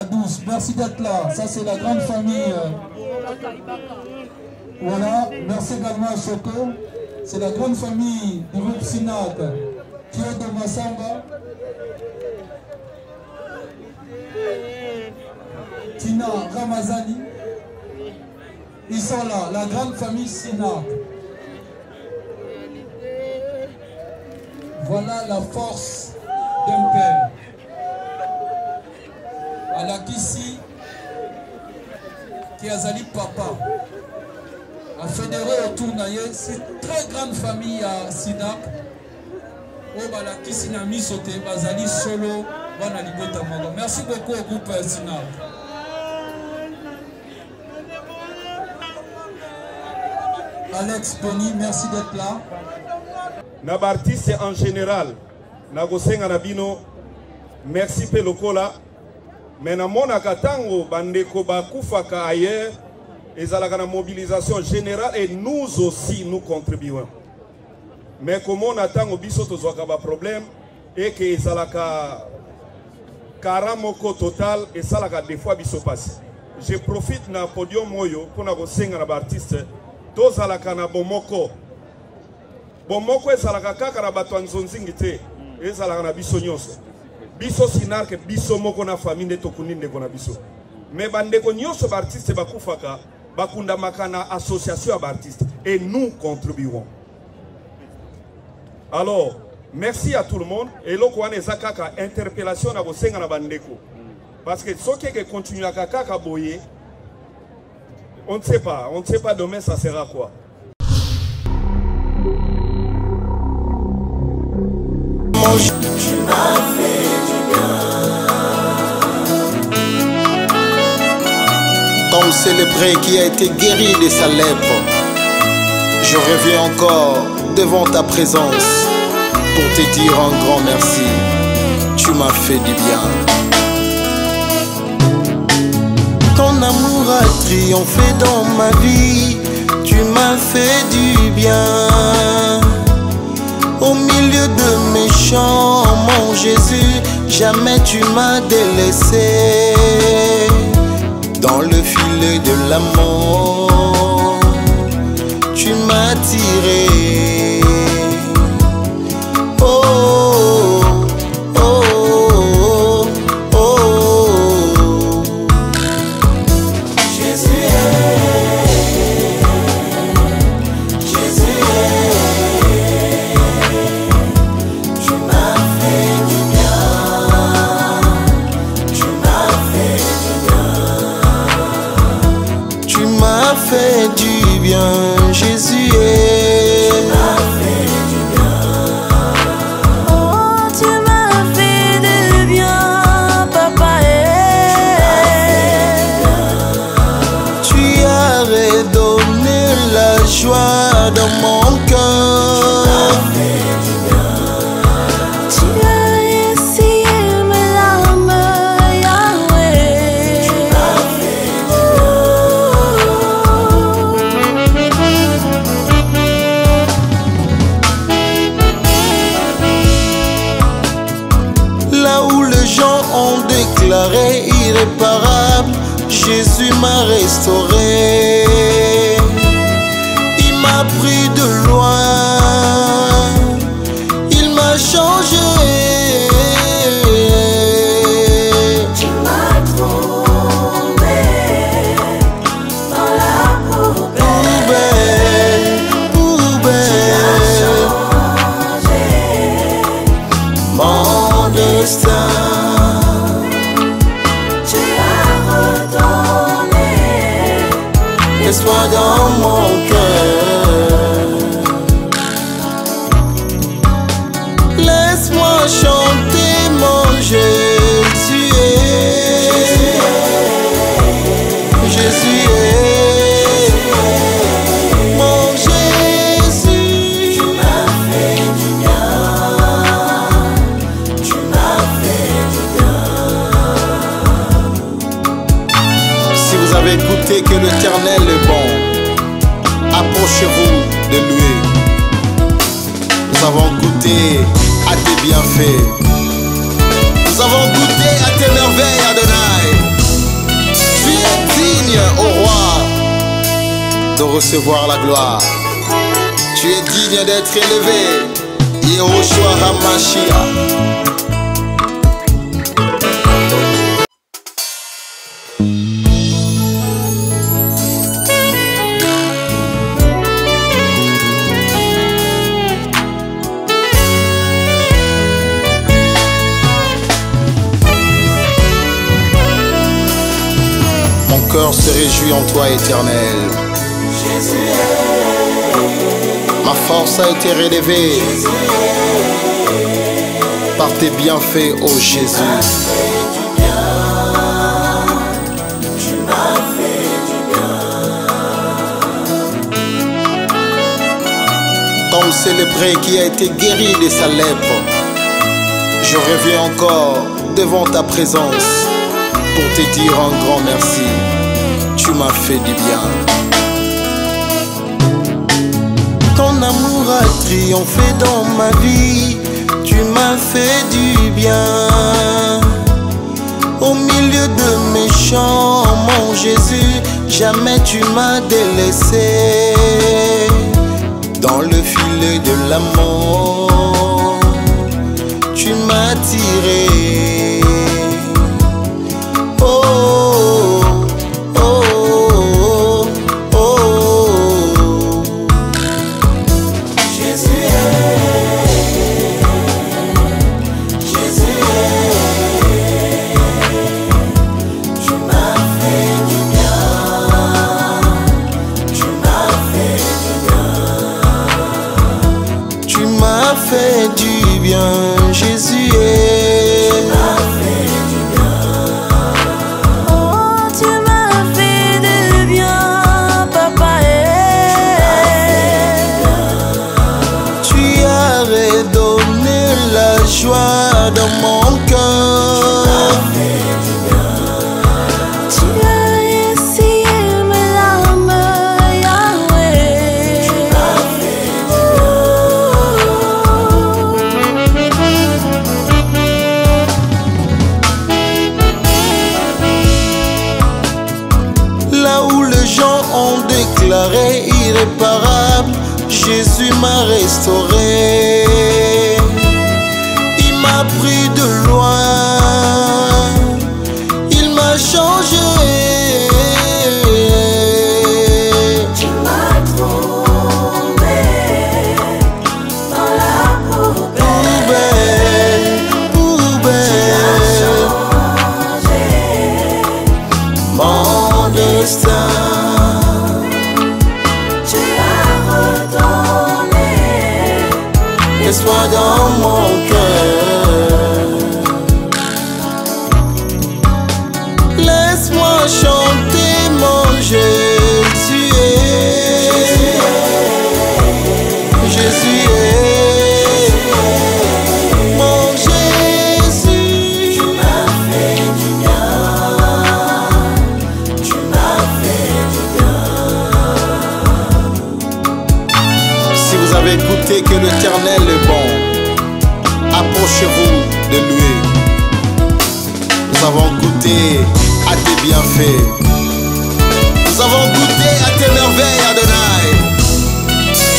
12, merci d'être là. Ça, c'est la grande famille. Voilà, merci également à Choco. C'est la grande famille du groupe Sinak qui est de Massamba. Tina Ramazani. Ils sont là, la grande famille Sinak. Voilà la force d'un père. Alakisi qui a zali papa a fédéré autour naye c'est très grande famille à Sinak o balakisi na misote bazali solo bana libota moko. Merci beaucoup au groupe Sinak. Alex Pony, merci d'être là. Nabartiste en général nagosenga nabino merci pe lokola. Mais na mona katango bandeko bakufaka ailleurs ezalaka na mobilisation générale et nous aussi nous contribuons. Mais comme on attend biso tozwaka ba problème et que ezalaka karamoko total et salaka des fois biso passe. Je profite na podium moyo pour na kosenga na ba artiste tozalaka na bomoko. Bomoko ezalaka kaka na bato nzonzingi te ezalaka na biso nyonso. Biso Sinak biso moko na famille tokuninde kona biso. Mais bandeko nyonso ba artiste bakufaka bakunda makana association ba artiste et nous contribuerons. Alors, merci à tout le monde et loko wana ezakaka interpellation na bosenga na bandeko. Parce que soki ke continue kaka boye on ne sait pas demain ça sera quoi. Tu m'as fait du bien. Comme célébré qui a été guéri de sa lèpre, je reviens encore devant ta présence pour te dire un grand merci. Tu m'as fait du bien. Ton amour a triomphé dans ma vie. Tu m'as fait du bien. Au milieu de mes chants, mon Jésus, jamais tu m'as délaissé. Dans le filet de l'amour, tu m'as tiré. Oh, oh, oh, oh, oh. Jésus est, Jésus est. Tu m'as fait du bien, tu m'as fait du bien. Tu m'as fait du bien, Jésus est. Tu m'as fait du bien. Oh, tu m'as fait du bien, papa est. Tu as redonné la joie dans mon cœur. Tu as essuyé mes larmes, Yahweh. Là où les gens ont déclaré irréparable, Jésus m'a restauré. Il m'a pris de loin, il m'a changé. Tu m'as trouvé dans la poubelle. Poubelle, mon destin. Tu as redonné Laisse-moi dans mon cœur. Laisse-moi chanter mon Jésus est. Jésus est. Mon Jésus. Tu m'as fait du bien. Tu m'as fait du bien. Si vous avez écouté que l'Éternel est bon, approchez-vous de lui. Nous avons goûté à tes bienfaits. Nous avons goûté à tes merveilles, Adonai. de recevoir la gloire. Tu es digne d'être élevé, Yehoshua HaMashiach. Mon cœur se réjouit en toi, Éternel. Ma force a été relevée par tes bienfaits, ô Jésus. Comme ce lépreux qui a été guéri de sa lèpre, je reviens encore devant ta présence pour te dire un grand merci. Tu m'as fait du bien. Ton amour a triomphé dans ma vie. Tu m'as fait du bien. Au milieu de mes chants, mon Jésus, jamais tu m'as délaissé. Dans le filet de l'amour, tu m'as tiré. Fait du bien, Jésus est. Tu m'as fait du bien. Oh, tu m'as fait du bien, papa. Tu as redonné la joie dans mon cœur. Tu as essuyé mes larmes, Yahweh. Là où les gens ont déclaré irréparable, Jésus m'a restauré. Il m'a pris de loin, il m'a changé. Tu m'as trouvé dans la poubelle. Mon destin. Tu as redonné Laisse-moi dans mon cœur. Laisse-moi chanter mon Jésus est. Jésus est. Mon Jésus. Tu m'as fait du bien. Tu m'as fait du bien. Si vous avez goûté que l'Éternel est bon, approchez-vous de lui. Nous avons goûté à tes bienfaits. Nous avons goûté à tes merveilles, Adonai.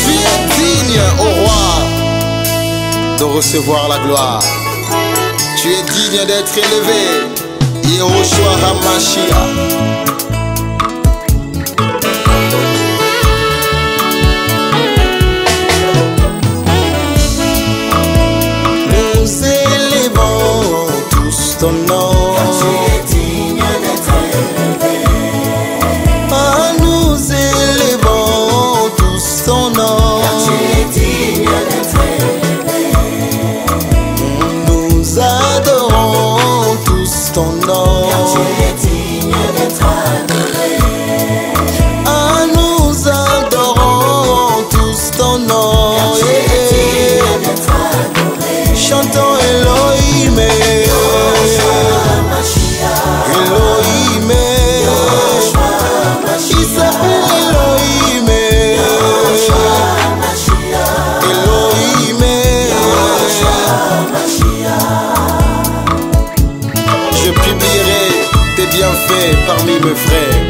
Tu es digne, ô roi, de recevoir la gloire. Tu es digne d'être élevé, Yehoshua HaMashiach. Nous élevons tous ton nom. Tu es digne d'être élevé. Ah, nous élevons tous ton nom. Tu es digne d'être élevé. Nous adorons tous ton nom. Tu es digne d'être adoré. Ah, nous adorons tous ton nom. Tu es digne d'être adoré. Chantons Elohim, Elohim, il s'appelle Elohim, Elohim. Je publierai tes bienfaits parmi mes frères.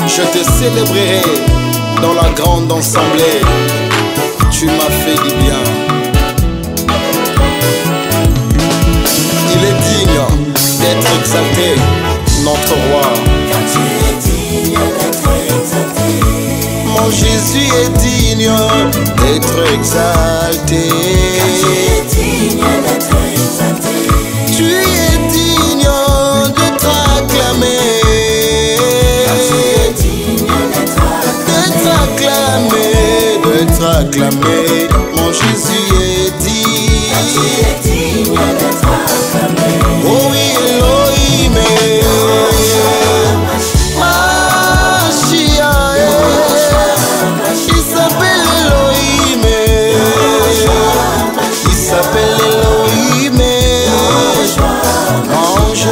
je te célébrerai dans la grande assemblée. Tu m'as fait du bien. Il est digne d'être exalté, notre roi. Car tu es digne d'être exalté. Mon Jésus est digne d'être exalté. Car tu es digne d'être exalté. Tu es digne d'être acclamé. Car tu es digne d'être acclamé. D'être acclamé. Mon Jésus est digne. Car tu es digne d'être acclamé. Oh oui, Elohim. Mashiach, il s'appelle Elohim. Il s'appelle Elohim. Ange.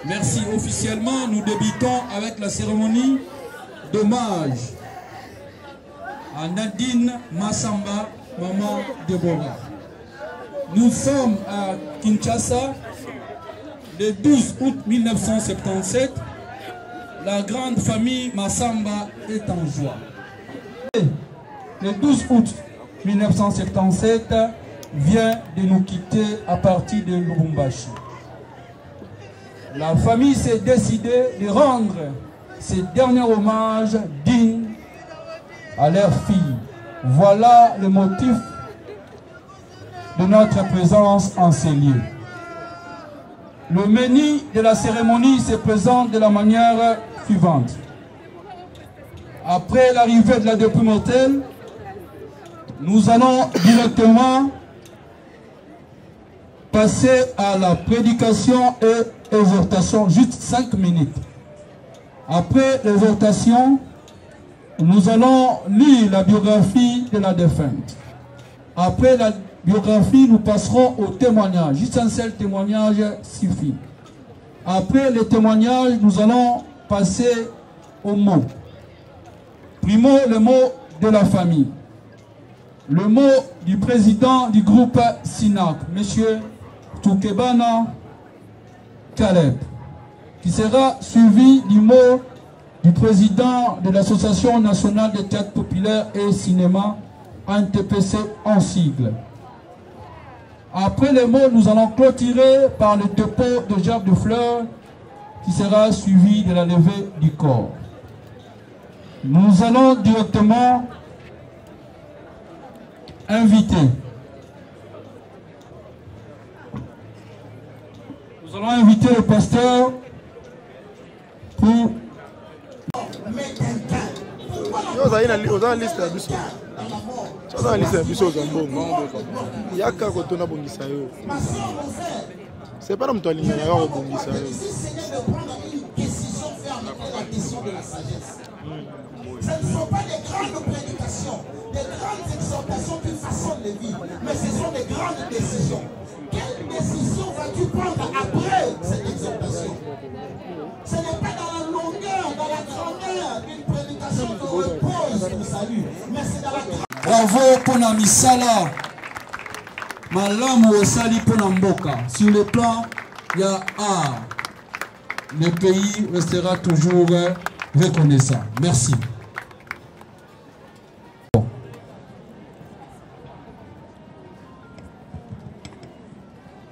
Merci. Officiellement, nous débutons avec la cérémonie d'hommage à Nadine Massamba, maman Deborah. Nous sommes à Kinshasa le 12 août 1977. La grande famille Massamba est en joie. Le 12 août 1977 vient de nous quitter à partir de Lubumbashi. La famille s'est décidée de rendre ces derniers hommages dignes à leur fille. Voilà le motif de notre présence en ces lieux. Le menu de la cérémonie se présente de la manière suivante. Après l'arrivée de la dépouille mortelle, nous allons directement passer à la prédication et exhortation, juste 5 minutes. Après l'exhortation, nous allons lire la biographie de la défunte. Après la biographie, nous passerons au témoignage. Juste un seul témoignage suffit. Après le témoignage, nous allons passer aux mots. Primo, le mot de la famille. Le mot du président du groupe SINAC, M. Toukebana Caleb, qui sera suivi du mot du président de l'Association nationale de théâtre populaire et cinéma, ANTPC en sigle. Après les mots, nous allons clôturer par le dépôt de gerbes de fleurs qui sera suivi de la levée du corps. Nous allons directement inviter. Nous allons inviter le pasteur pour... C'est pas comme toi, il y a un rebondissement. Ce ne sont pas des grandes prédications, des grandes exhortations qui façonnent les vies, mais ce sont des grandes décisions. Quelle décision vas-tu prendre après cette exhortation? Ce n'est pas dans la longueur, dans la grandeur d'une prédication de repose qui nous salue, mais c'est dans la grandeur. Bravo pour la misala. Malamu osali pour la mboka. Sur le plan, il y a art. Le pays restera toujours reconnaissant. Merci.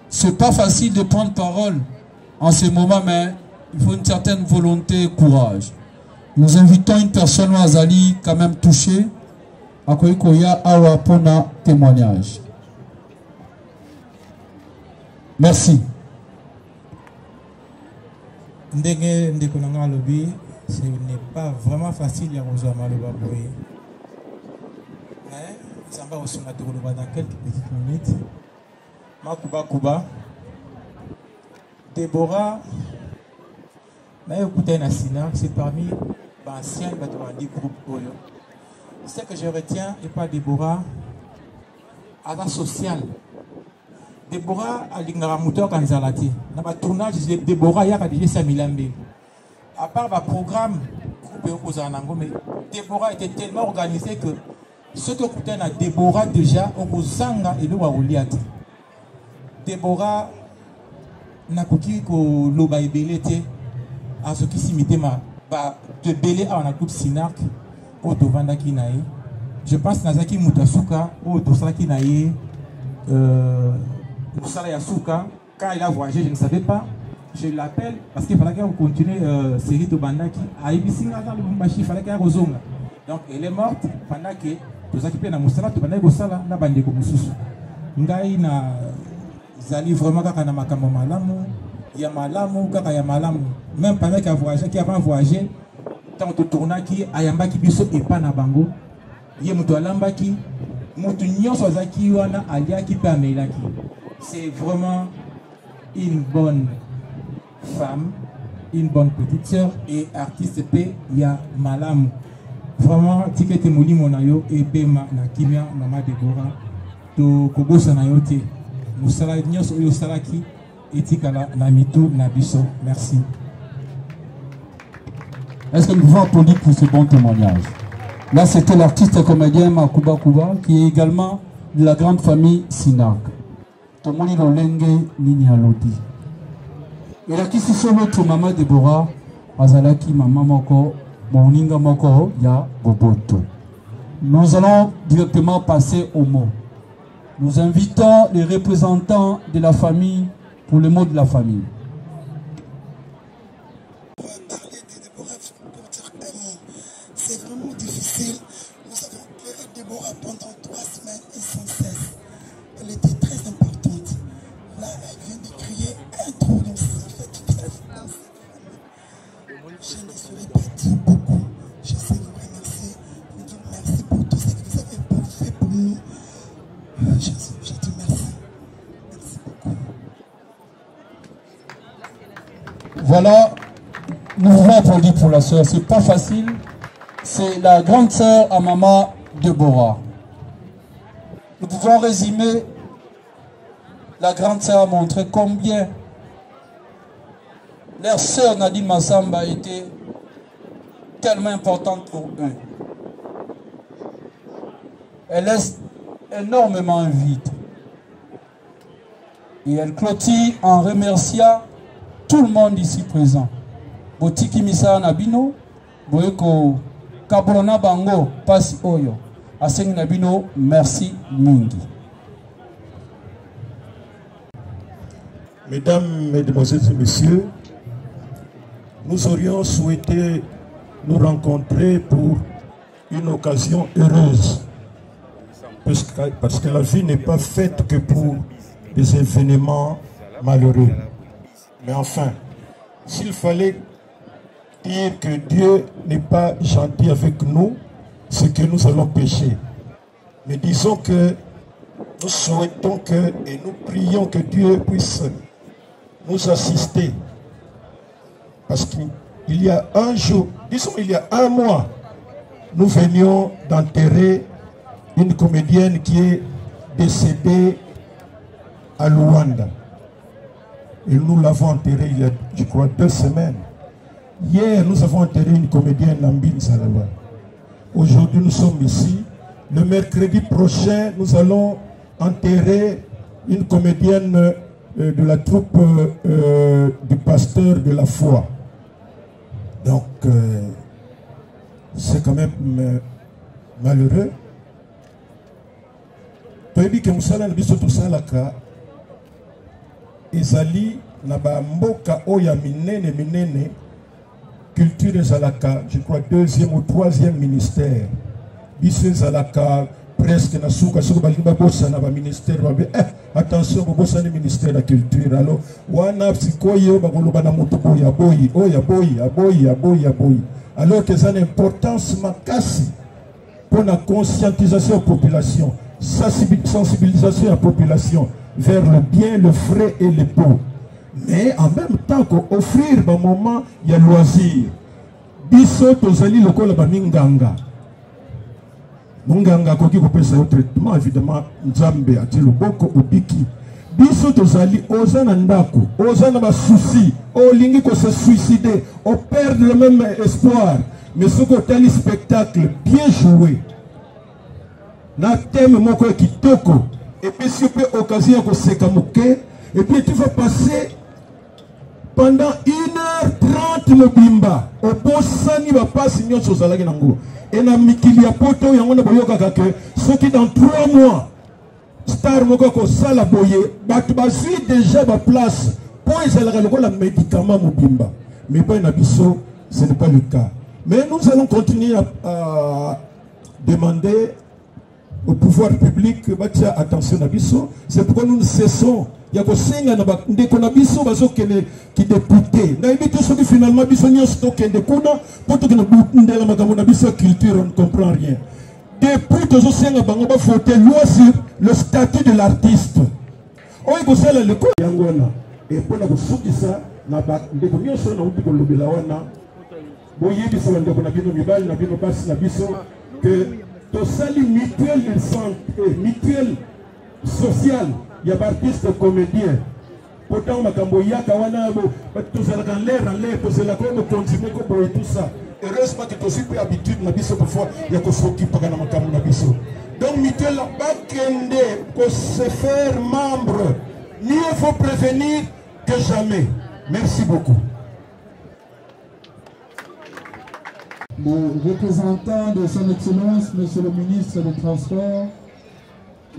C'est pas facile de prendre parole en ce moment, mais il faut une certaine volonté et courage. Nous invitons une personne Azali quand même touchée à Koya Awa pour un témoignage. Merci. Ndenge ndekonanga lobby, ce n'est pas vraiment facile à rejoindre Maloba Boye. Mais ça va aussi dans quelques petites minutes. Makuba Kuba, Déborah, c'est parmi les anciens du groupe Oyo. Ce que je retiens n'est pas Déborah à la sociale. Déborah a l'ingaramuto quand ils ont dans le tournage de Déborah, il y a déjà 5 000 mbé. À part le programme, mais Déborah était tellement organisé que ce que vous avez Déborah déjà, au Zanga et le Wawuliati. Déborah n'a pas dit que l'oba est belé à ce qui s'imite de belé à un groupe Sinac au Tovanda Kinaï. Je pense que Nazaki Moutasuka au Tosala Kinaï. Moussala Yasuka, quand il a voyagé, je ne savais pas. Je l'appelle parce qu'il fallait qu'on continue la série de Bandaki. À Ibisinga, dans le Bumbashi, il fallait qu'elle résonne. Donc, elle est morte pendant que tout ça qui peut na Moussala, tout pendant que Moussala n'a pas de Moussou. Ngai na Zali vraiment quand on a makambo malamu, il y a malamu, quand il y a malamu. Même pendant qu'il a voyagé, qu'il a pas voyagé, tant que tourna qui ayamba qui biso et pas na bango, il y a mutu alamba qui, mutu nyonso zaki wana alia qui peut amela qui. C'est vraiment une bonne femme, une bonne petite sœur et artiste P. Il y a Malam. Vraiment, Tikete Mouli Monayo et Pema na Kimia, Mama Deborah, to Kobosa Nayote. Moussala Nyos Oyo Salaki, etikala na mito na biso. Merci. Est-ce que nous pouvons applaudir pour ce bon témoignage? Là, c'était l'artiste comédien Makuba Kuba, qui est également de la grande famille Sinak. Tomoni Lolenge Ninialodi. Et là, qui s'est sauvé tout maman Deborah, Azalaki maman Moko, Moninga Moko, Ya Boboto. Nous allons directement passer au mot. Nous invitons les représentants de la famille pour le mot de la famille. C'est vraiment difficile. Nous avons pleuré Déborah pendant 3 semaines et sans cesse. Elle était très importante. Là, elle vient de crier un trou dans sa fête. Je ne saurais pas dire beaucoup. Je sais vous remercier. Vous dire merci pour tout ce que vous avez fait pour nous. Je dis merci. Merci beaucoup. Voilà, nous voulons applaudir pour la sœur. C'est pas facile. C'est la grande sœur à maman Deborah. Nous pouvons résumer. La grande sœur a montré combien leur sœur Nadine Massamba était tellement importante pour eux. Elle laisse énormément vide. Et elle clôture en remerciant tout le monde ici présent. Botiki Misa Nabino, Boyeko Kabolona Bango, Pasi Oyo, Aseng Nabino, merci Mingi. Mesdames, Mesdemoiselles et Messieurs, nous aurions souhaité nous rencontrer pour une occasion heureuse. Parce que la vie n'est pas faite que pour des événements malheureux. Mais enfin, s'il fallait dire que Dieu n'est pas gentil avec nous, c'est que nous allons pécher. Mais disons que nous souhaitons que, et nous prions que Dieu puisse nous assister. Parce qu'il y a un jour, disons il y a un mois, nous venions d'enterrer une comédienne qui est décédée à Luanda. Et nous l'avons enterrée il y a, je crois, 2 semaines. Hier, nous avons enterré une comédienne, Nambine Salaba. Aujourd'hui, nous sommes ici. Le mercredi prochain, nous allons enterrer une comédienne de la troupe du pasteur de la foi. Donc, c'est quand même malheureux. Toyebi ke musala na biso tosalaka ezali na ba mboka oya minene culture ezalaka, je crois 2e ou 3e ministère. Biso ezalaka presque na suka soko balingi babosa na ba ministère babe attention babosa na ministère de culture. Alors wana sikoyo bakoloba na moto boya boyi. Alors que ça a une importance makasi pour la conscientisation de la population, sensibilisation de la population vers le bien, le frais et le beau. Mais en même temps qu'offrir un moment, il y a loisir. Biso tozali lokola ba minganga. Munganga koki kopesa yo traitement évidemment nzambe ati loboko obiki. Biso tozali ozana ndako, ozana ba souci, olingi ko se suicider, on perd le même espoir. Mais ce côté spectacle bien joué. Na thème moko kitoko et puis si peut occasion ko sekamuke et puis tu vas passer pendant 1h30 le bimba au posani va passer nyonso zalaki nango et na mikili ya poto yango na boyoka que ce qui dans 3 mois star moko ko sala boye batu bazui déjà ba place pour ezalaka lokola médicament mobimba mais pas na biso ce n'est pas le cas. Mais nous allons continuer à demander au pouvoir public attention à biso. C'est pourquoi nous ne cessons. Il y a des qui députés. Finalement, culture, on ne comprend rien. Depuis que je sais voter loi sur le statut de l'artiste. Et pour la ça, que tosali mutuelle de santé, mutuelle sociale, il y a artistes comédiens. pourtant makambo yaka wana tozalaka en l'air tozalaka oyo mokonzi moko boye tout ça. Heureusement que tu as l'habitude na biso parfois ya kosokipaka na makambo na biso. Donc mutuelle bakende pour se faire membre. Mieux faut prévenir que jamais. Merci beaucoup. Le représentant de son Excellence, Monsieur le ministre des Transports,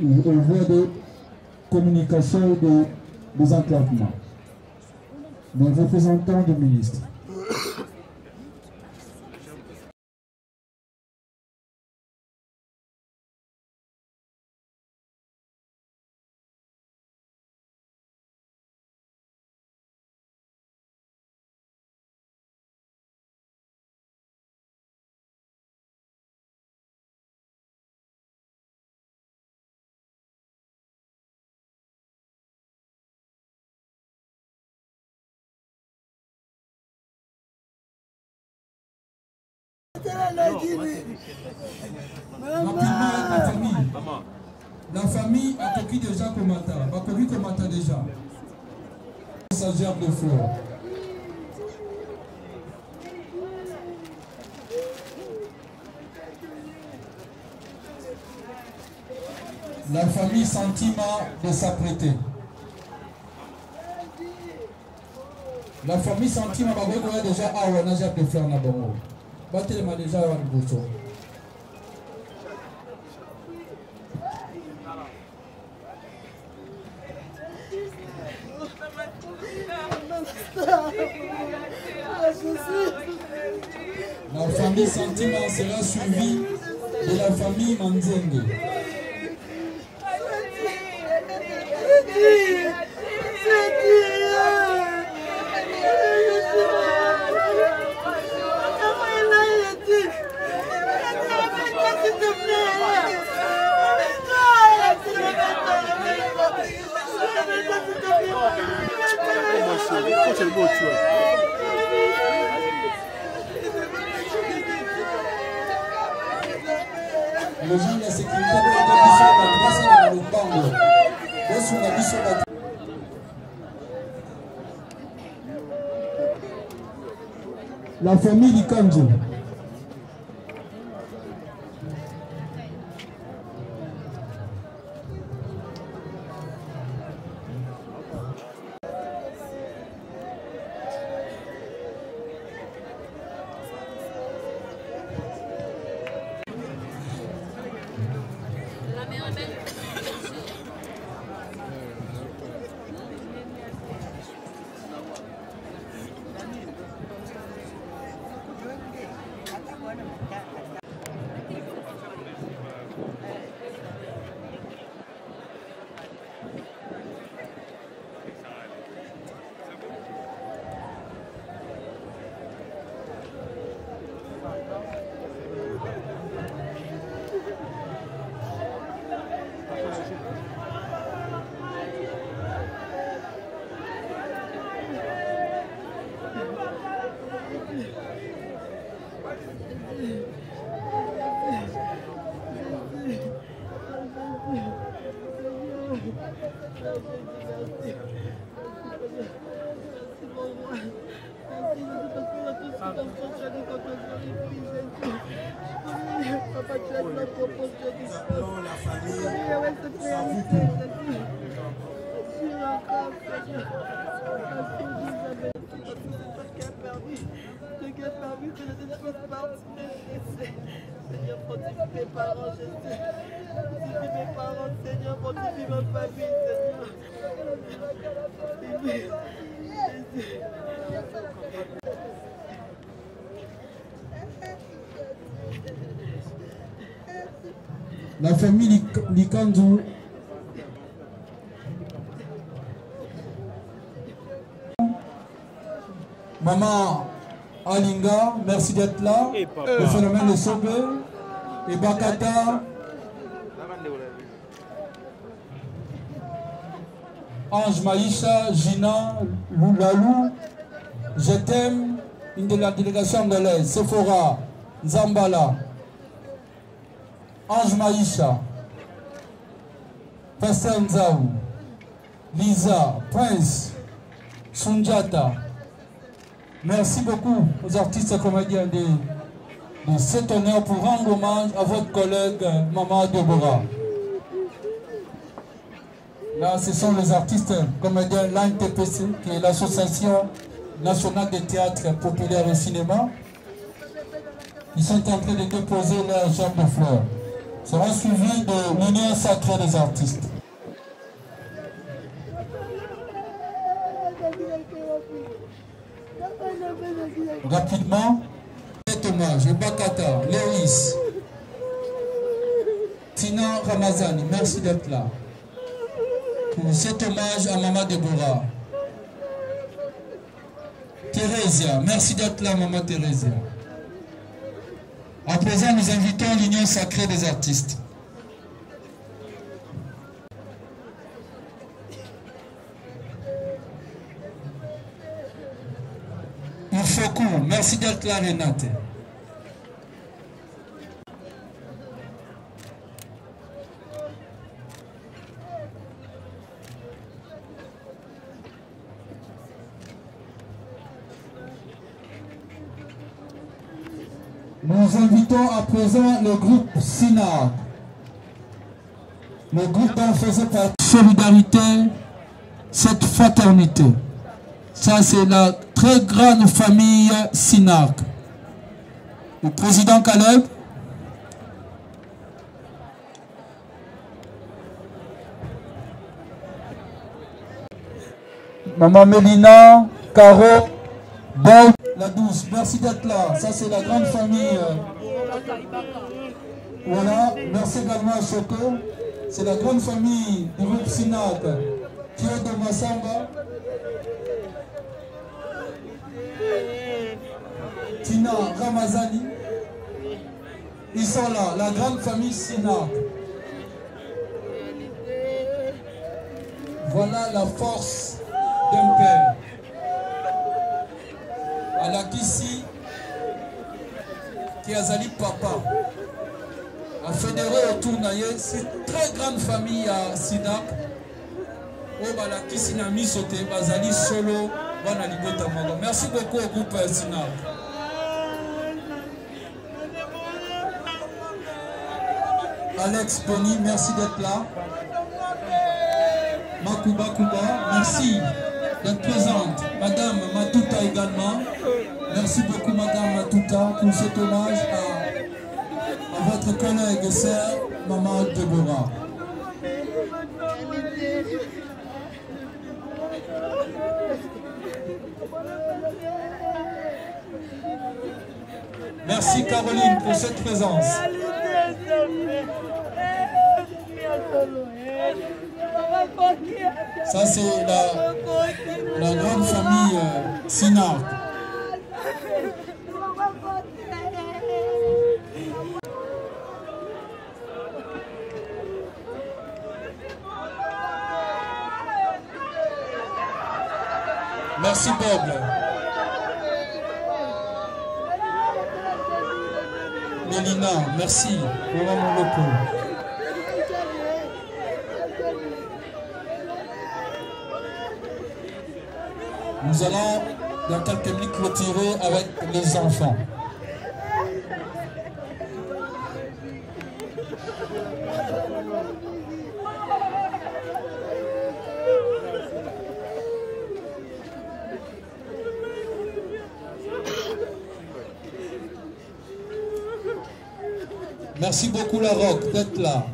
au voie de communication et des enclavements. Le représentant du ministre. La famille a coquille déjà Komata, Bakobi Komata déjà. Stagiaire de fleurs. La famille Sentiment de s'apprêter. La famille Sentiment Bakobi déjà Awana Jacques de fleurs Nabongo. Batelema déjà Awana Bousso. La famille Sentiment sera suivie de la famille Manzenge. Le gens de la sécurité la famille Likanjo. Seigneur, fortifie mes parents, Jésus. Fortifie mes parents, Seigneur, fortifie ma famille, Seigneur. Jésus. La famille Likanzo. Maman Alinga, merci d'être là. Le phénomène de Sobe et Bakata. Ange Maïcha, Gina, Lalou, je t'aime, une de la délégation angolaise, Sephora, Zambala, Ange Maïcha, Pasteur Nzaou, Lisa, Prince, Sunjata. Merci beaucoup aux artistes et comédiens de cet honneur pour rendre hommage à votre collègue Maman Deborah. Là, ce sont les artistes comédiens l'ANTPC, qui est l'Association nationale des théâtres populaires et cinéma. Ils sont en train de déposer leur gerbe de fleurs. Sera suivi de l'Union sacrée des artistes. Rapidement, cet hommage, Bakata, Lewis, Tina Ramazani, merci d'être là. Pour cet hommage à Maman Deborah. Thérésia, merci d'être là, Maman Thérésia. À présent, nous invitons l'Union sacrée des artistes. Ufoku, merci d'être là, Renate. Nous invitons à présent le groupe SINAC. Le groupe dont faisait partie Solidarité, cette fraternité. Ça, c'est la très grande famille SINAC. Le président Caleb. Maman Mélina, Caro, Bob, la douce, merci d'être là. Ça, c'est la grande famille. Voilà, merci également à Choco. C'est la grande famille du groupe SINAC qui est de Massamba. Tina Ramazani. Ils sont là, la grande famille SINAC. Voilà la force d'un père. Alakisi qui a zali papa a fédéré autour naye cette très grande famille à SINAC au balakisi na misote bazali solo bana libota moko. Merci beaucoup au groupe SINAC. Alex Boni, merci d'être là. Makuba Kuba, merci d'être présente. Madame Matuta également. Merci beaucoup Madame Matuta pour cet hommage à votre collègue et sœur Maman Deborah. Merci Caroline pour cette présence. Ça c'est la grande famille SINAC. Merci Bob. Mélina, merci pour mon repos. Nous allons dans quelques minutes clôturer avec les enfants. Merci beaucoup la Roque d'être là.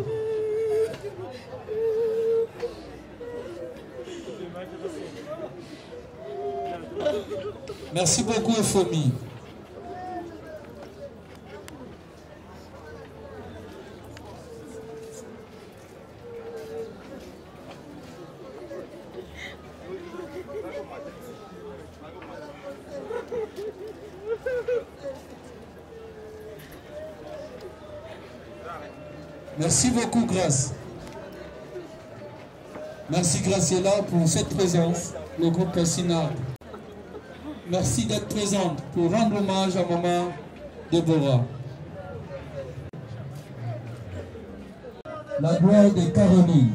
Merci beaucoup Euphonie. Merci beaucoup Grace. Merci Graciela pour cette présence, le groupe SINAC. Merci d'être présente pour rendre hommage à Maman Deborah. La gloire de Caroline.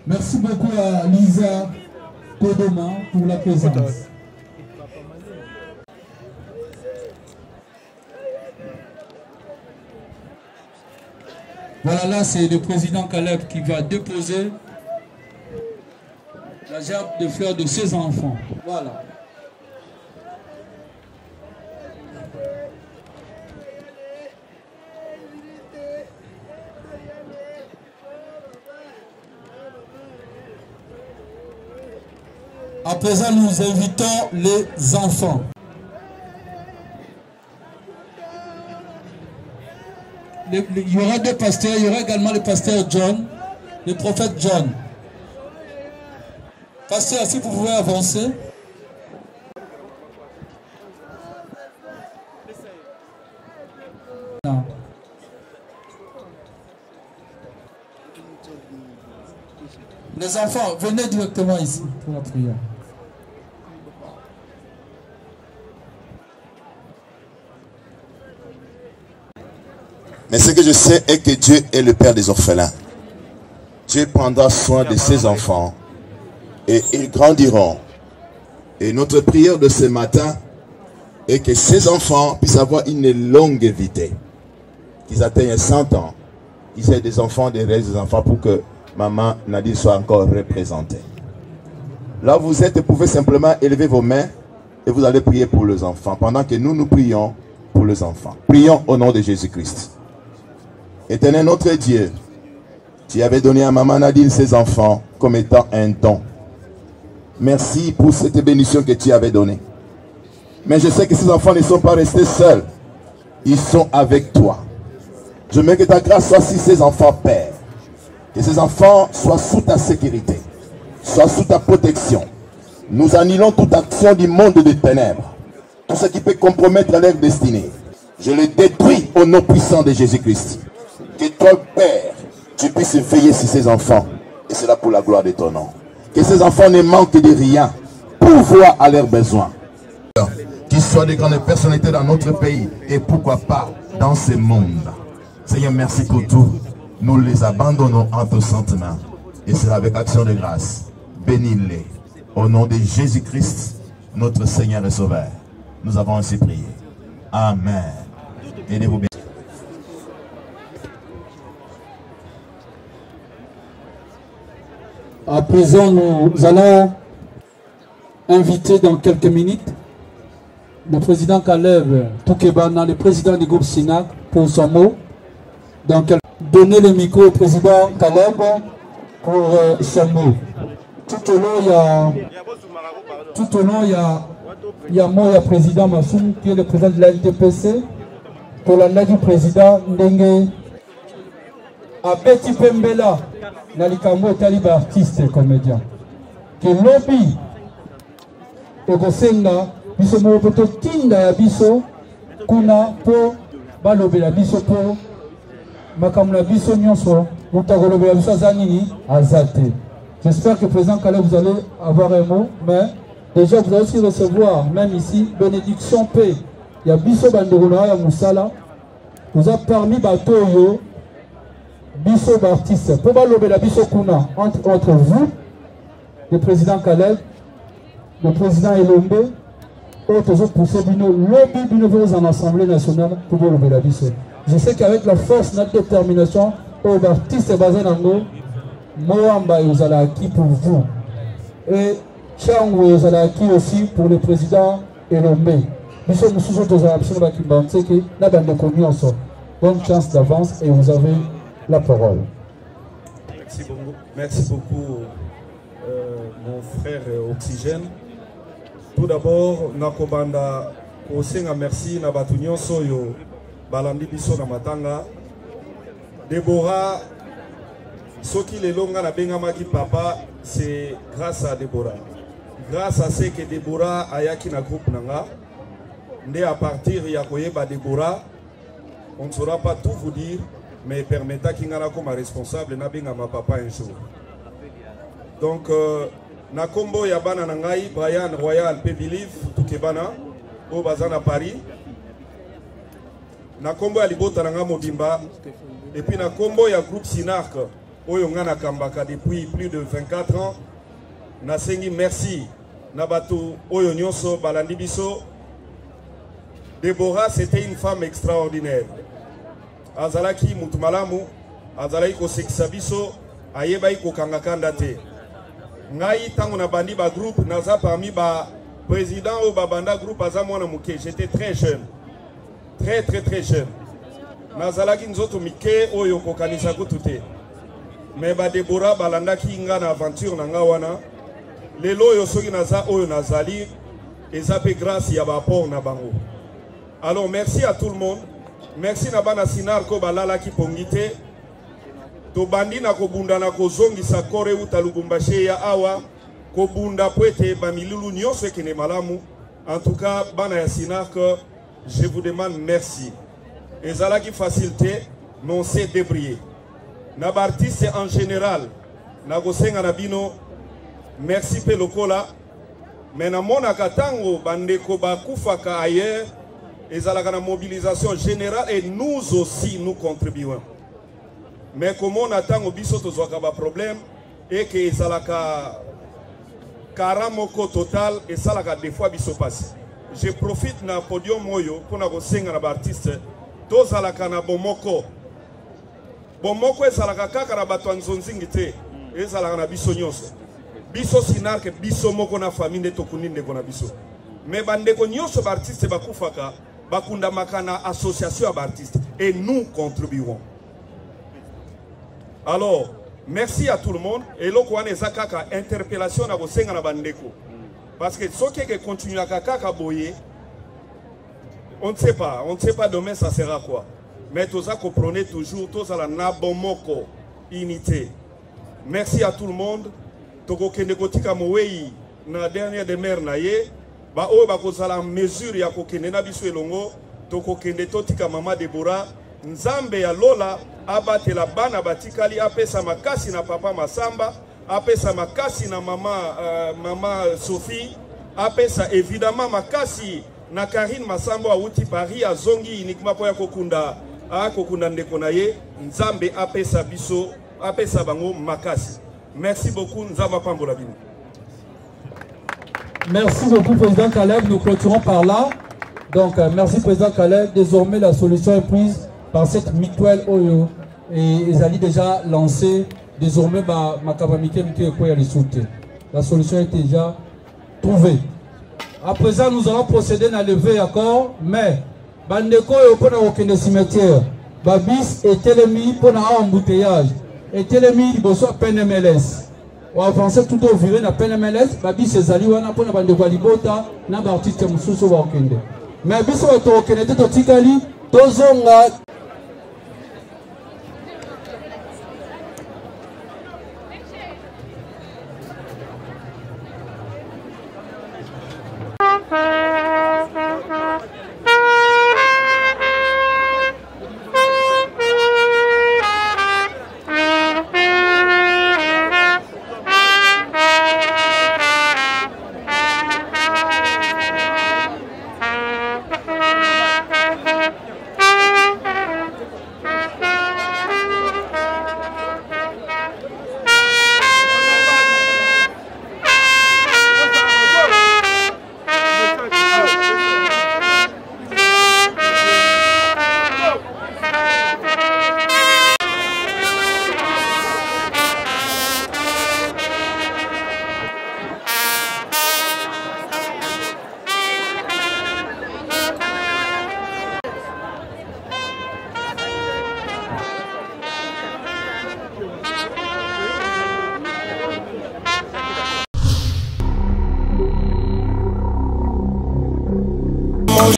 Merci beaucoup à Lisa Kodoma pour la présence. Voilà, là c'est le président Caleb qui va déposer la gerbe de fleurs de ses enfants. Voilà. À présent, nous invitons les enfants. Il y aura deux pasteurs, il y aura également le pasteur John, le prophète John. Pasteur, si vous pouvez avancer. Non. Les enfants, venez directement ici pour la prière. Mais ce que je sais est que Dieu est le Père des orphelins. Dieu prendra soin de ses enfants et ils grandiront. Et notre prière de ce matin est que ces enfants puissent avoir une longue vie, qu'ils atteignent 100 ans, qu'ils aient des enfants, des enfants pour que maman Nadine soit encore représentée. Là où vous êtes, vous pouvez simplement élever vos mains et vous allez prier pour les enfants pendant que nous prions pour les enfants. Prions au nom de Jésus-Christ. Éternel notre Dieu, tu avais donné à maman Nadine ses enfants comme étant un don. Merci pour cette bénédiction que tu avais donnée. Mais je sais que ces enfants ne sont pas restés seuls. Ils sont avec toi. Je veux que ta grâce soit sur ces enfants, Père. Que ces enfants soient sous ta sécurité, soient sous ta protection. Nous annulons toute action du monde des ténèbres. Tout ce qui peut compromettre leur destinée. Je le détruis au nom puissant de Jésus-Christ. Que toi, Père, tu puisses veiller sur ces enfants. Et c'est là pour la gloire de ton nom. Que ces enfants ne manquent de rien. Pourvoir à leurs besoins. Qu'ils soient des grandes personnalités dans notre pays. Et pourquoi pas dans ce monde. Seigneur, merci pour tout. Nous les abandonnons entre saintes mains. Et c'est avec action de grâce. Bénis-les. Au nom de Jésus-Christ, notre Seigneur et Sauveur. Nous avons ainsi prié. Amen. Aidez-vous bien. À présent, nous allons inviter dans quelques minutes le président Caleb Toukebana, le président du groupe SINAC, pour son mot. Donc, donner le micro au président Caleb pour son mot. Tout au long, il y a moi, le président Massoum, qui est le président de la LDPC, pour la du président Ndenge Abeti Pembela. Nalikambo taliba artiste et comédien. Que lobby Ogosenga biso mo poto tinda ya biso kuna po balobela biso po makamuna biso nyonso mutakolobela biso azanini azate. J'espère que président Caleb vous allez avoir un mot, mais déjà vous allez aussi recevoir même ici bénédiction paix. Il y a biso bandorona ya musala. Vous a parmi batoyo Bisso Baptiste, pour la Bisso Kuna, entre vous, le président Caleb, le président Elombe, autres autres poussés, le but en Assemblée nationale pour la Bisso. Je sais qu'avec la force, notre détermination, au Baptiste Bazenango, Moamba et Ozalaki pour vous. Et Chang et Ozalaki aussi pour le président Elombe. Bisso Moussou Ozalaki qui m'a dit que la bande de commis en sort. Bonne chance d'avance et vous avez la parole. Merci beaucoup, mon frère Oxygène. Tout d'abord, Nakobanda, Osenga merci, Nabatunyon Soyo, Balandi Biso Namatanga. Déborah, ce qui est long à Bengamaki Papa, c'est grâce à Déborah. Grâce à ce que Déborah a yaki na groupe Nanga, dès à partir de Yakoyeba Déborah, on ne saura pas tout vous dire. Mais permettant qu'il y ait comme responsable, n'a bien ma papa un jour. Donc, Nakombo Yabana Nangai, Brian Royal, P. Believe, Toukebana, au Bazan à Paris. Nakombo Alibota Nanga Mobimba. Et puis Nakombo ya groupe Sinark, oyo nga nakambaka depuis plus de 24 ans. Nasengi merci na bato oyo nyonso balandi biso. Déborah, c'était une femme extraordinaire. Azalaki mutu malamu, azalaki kosekisa biso, ayebaki kokangakanda te. Ngai tango na bandi ba groupe naza parmi ba président ou ba banda groupe aza mwana muke. J'étais très jeune. Très jeune. Nazalaki nzoto mike oyo kokanisa kutute. Mais ba Déborah balandaki nga na aventure na nga wana. Lelo oyo soki naza oyo nazali ezape grâce ya ba apport na bango. Alors merci à tout le monde. Merci na bana sinar ko balala ki pongite. To bandi na kobunda na kozongi sa kore uta Lubumbashi ya awa kobunda pwete ba milulu nyonso kene malamu. En tout cas bana ya sinar que je vous demande merci. Ezala ki facilité mais on s'est débrouillé. Na ba artiste en général na gosenga na bino merci pe lokola. Mais na mona katango bandeko ba kufaka ailleurs. Et ça la mobilisation générale et nous aussi nous contribuons. Mais comme on attend au biso to zoka problème et que ça la karamoko total et ça la des fois biso passe. Je profite na podium moyo pour na kosenga na artiste to ça la kana bomoko. Bomoko et ça la kaka na bato nzonzingi te et ça la na biso nyonso. Biso sinar que biso moko na famille de tokuninde kona biso. Mais bande ko nyonso ba artiste ba kufaka bakunda makana association d'artistes et nous contribuerons. Alors, merci à tout le monde et là quoi nezakaka interpellation na bosenga na bandeko parce que ce qui continue à kaka boyer on ne sait pas demain ça sera quoi. Mais tout ça comprenez toujours tout ça la nabomoko unité. Merci à tout le monde. Toko kende kotika moweyi na dernière demeure na ye. Ba o ba kozala mesure ya kokende na biso elongo to kokende totika mama Déborah nzambe ya lola abatela bana batikali apesa makasi na papa Masamba apesa makasi na mama Sophie apesa évidemment makasi na Karine Masamba awuti Paris azongi uniquement po ya kokunda ndeko na ye nzambe apesa biso apesa bango makasi. Merci beaucoup nzamba pambola bino. Merci beaucoup, Président Caleb. Nous clôturons par là. Donc, merci, Président Caleb. Désormais, la solution est prise par cette mutuelle Oyo. Et ils allaient déjà lancer. Désormais, la solution est déjà trouvée. À présent, nous allons procéder à la levée d'accord. Mais, Bandeko Oyo pour aucun cimetière. Babis et Télémi pour un embouteillage. Et Télémi, il besoin PNMLS. On avancer tout au viré na PNMLS, babi sezali wana pona bande kwa libota na ba artiste mususu wa okende. Mais biso to okende to tikali tozonga